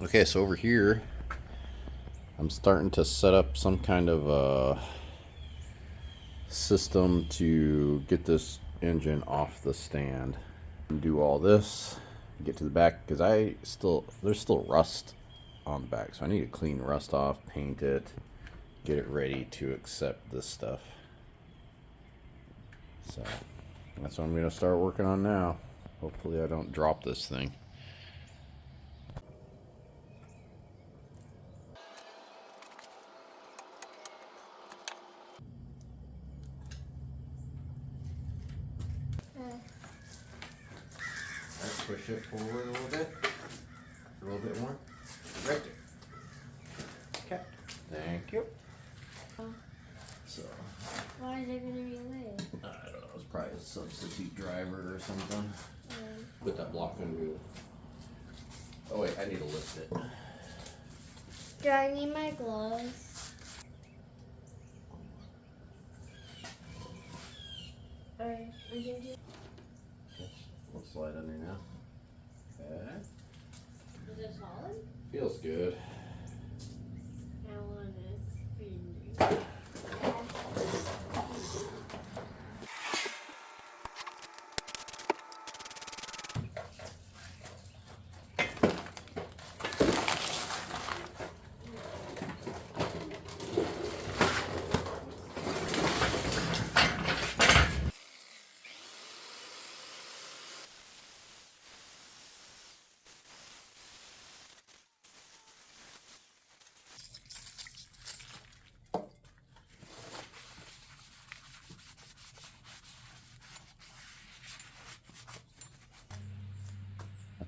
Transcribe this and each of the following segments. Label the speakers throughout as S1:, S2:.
S1: Okay, so over here, I'm starting to set up some kind of a system to get this engine off the stand. Do all this, get to the back, because there's still rust on the back, so I need to clean rust off, paint it, get it ready to accept this stuff. So that's what I'm going to start working on now. Hopefully I don't drop this thing. Let's push it forward a little bit more. Right there. Okay. Thank you. So.
S2: Why is it going to be late?
S1: I don't know. It's probably a substitute driver or something. Put that block under it. Oh wait, I need to lift it.
S2: Do I need my gloves? Alright, I can do.
S1: Okay. We'll slide under now. Okay.
S2: Is it solid?
S1: Feels good.
S2: I want it.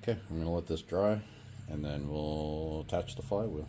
S1: Okay, I'm gonna let this dry and then we'll attach the flywheel.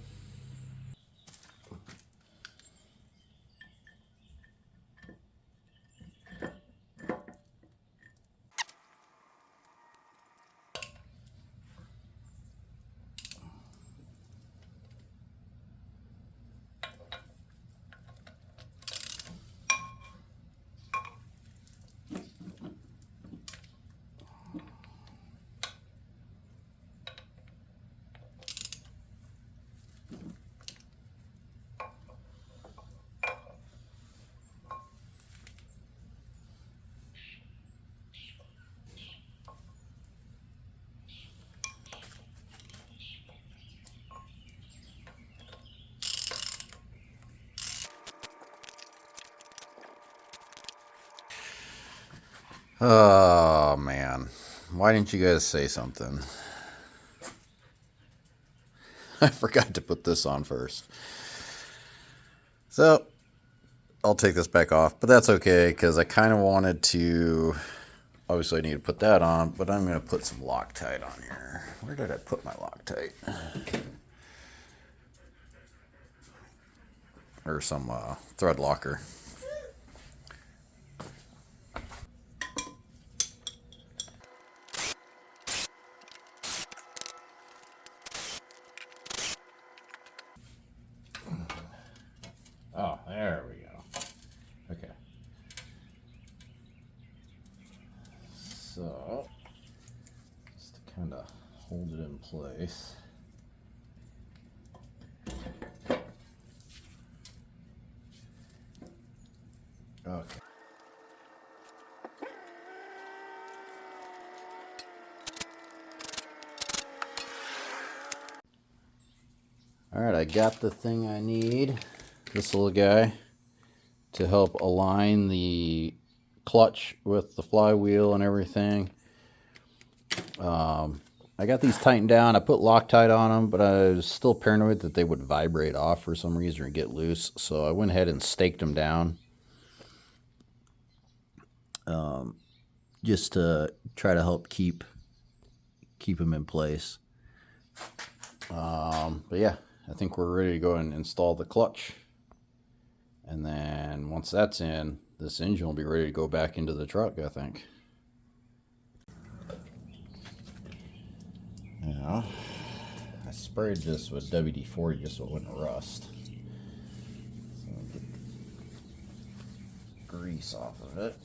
S1: Oh man, why didn't you guys say something? I forgot to put this on first. So I'll take this back off, but that's okay because I kind of wanted to. Obviously, I need to put that on, but I'm going to put some Loctite on here. Where did I put my Loctite? Or some thread locker. Oh, there we go. Okay. So, just to kind of hold it in place. Okay. All right, I got the thing I need. This little guy to help align the clutch with the flywheel and everything. I got these tightened down. I put Loctite on them, but I was still paranoid that they would vibrate off for some reason or get loose. So I went ahead and staked them down. Just to try to help keep them in place. But yeah, I think we're ready to go and install the clutch. And then once that's in, this engine will be ready to go back into the truck, I think. Yeah, I sprayed this with WD-40 just so it wouldn't rust. So I'll get grease off of it.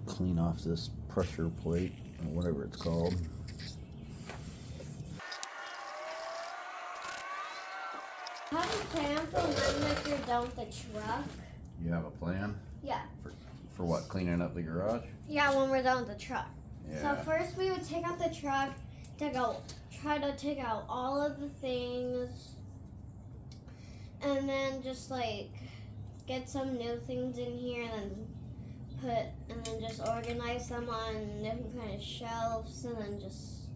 S1: clean off this pressure plate or whatever it's called.
S2: I have a plan for when you're done with the truck.
S1: You have a plan?
S2: Yeah.
S1: For what? Cleaning up the garage?
S2: Yeah, when we're done with the truck.
S1: Yeah.
S2: So first we would take out the truck to try to take out all of the things, and then just like get some new things in here, and then just organize them on different kind of shelves, and then just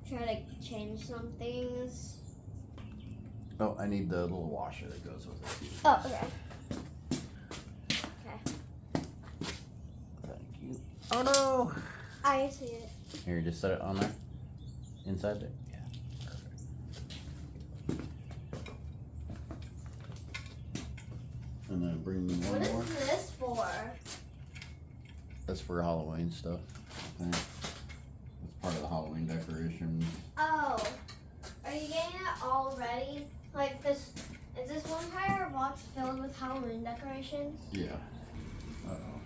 S2: try to change some things.
S1: Oh, I need the little washer that goes with it too.
S2: Oh, okay. Okay.
S1: Thank you. Oh no!
S2: I see it.
S1: Here, just set it on there. Inside there? Yeah. Perfect. And then bring me one
S2: What
S1: more.
S2: is this for?
S1: That's for Halloween stuff. I think. That's part of the Halloween decoration.
S2: Oh, are you getting it all ready? Like this, is this one entire box filled with Halloween decorations?
S1: Yeah. Uh-oh.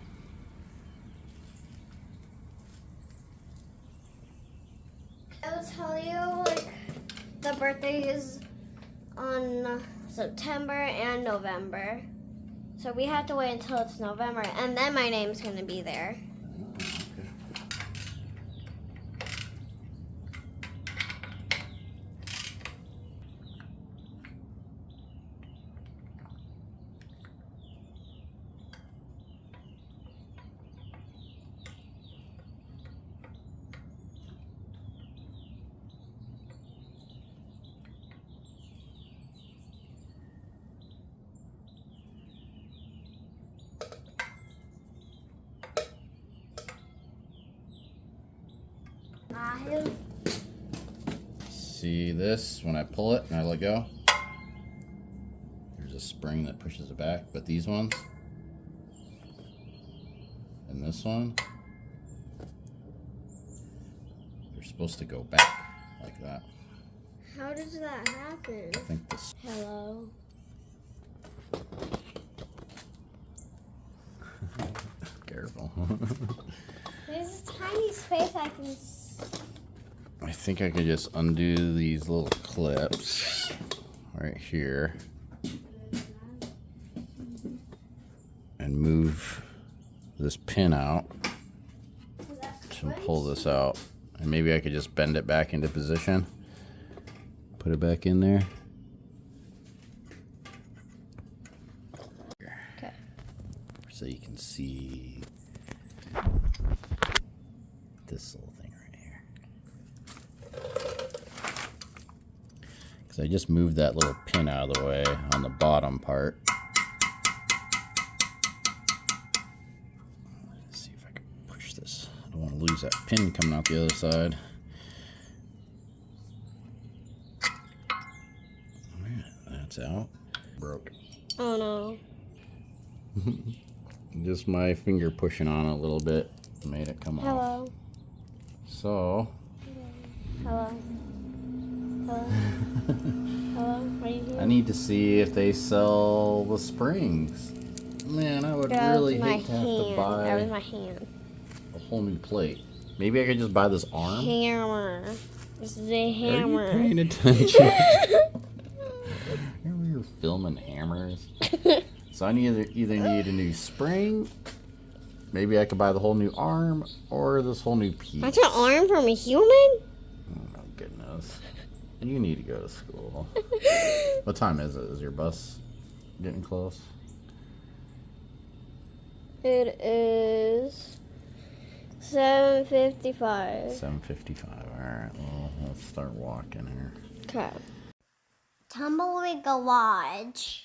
S2: I'll tell you, like, the birthday is on September and November. So we have to wait until it's November, and then my name's gonna be there.
S1: See this? When I pull it and I let go, there's a spring that pushes it back, but these ones and this one, they're supposed to go back like that.
S2: How does that happen?
S1: I think this.
S2: Hello.
S1: Careful.
S2: There's a tiny space I can.
S1: I think I could just undo these little clips right here and move this pin out to pull this out. And maybe I could just bend it back into position. Put it back in there.
S2: Okay.
S1: So you can see this little thing right here. Because I just moved that little pin out of the way on the bottom part. Let's see if I can push this. I don't want to lose that pin coming out the other side. That's out. Broke.
S2: Oh no.
S1: Just my finger pushing on it a little bit made it come off.
S2: Hello.
S1: So.
S2: Hello. Hello. Hello. Are you here?
S1: I need to see if they sell the springs. Man, I would really hate to have to buy
S2: That was my hand.
S1: a whole new plate. Maybe I could just buy this arm.
S2: Hammer. This is a hammer.
S1: Are you paying attention? Remember you were filming hammers? So I either need a new spring. Maybe I could buy the whole new arm or this whole new piece.
S2: That's an arm from a human?
S1: Oh my goodness. You need to go to school. What time is it? Is your bus getting close?
S2: It is 7:55.
S1: 7:55. Alright, well, let's start walking here.
S2: Okay. Tumbleweed Garage.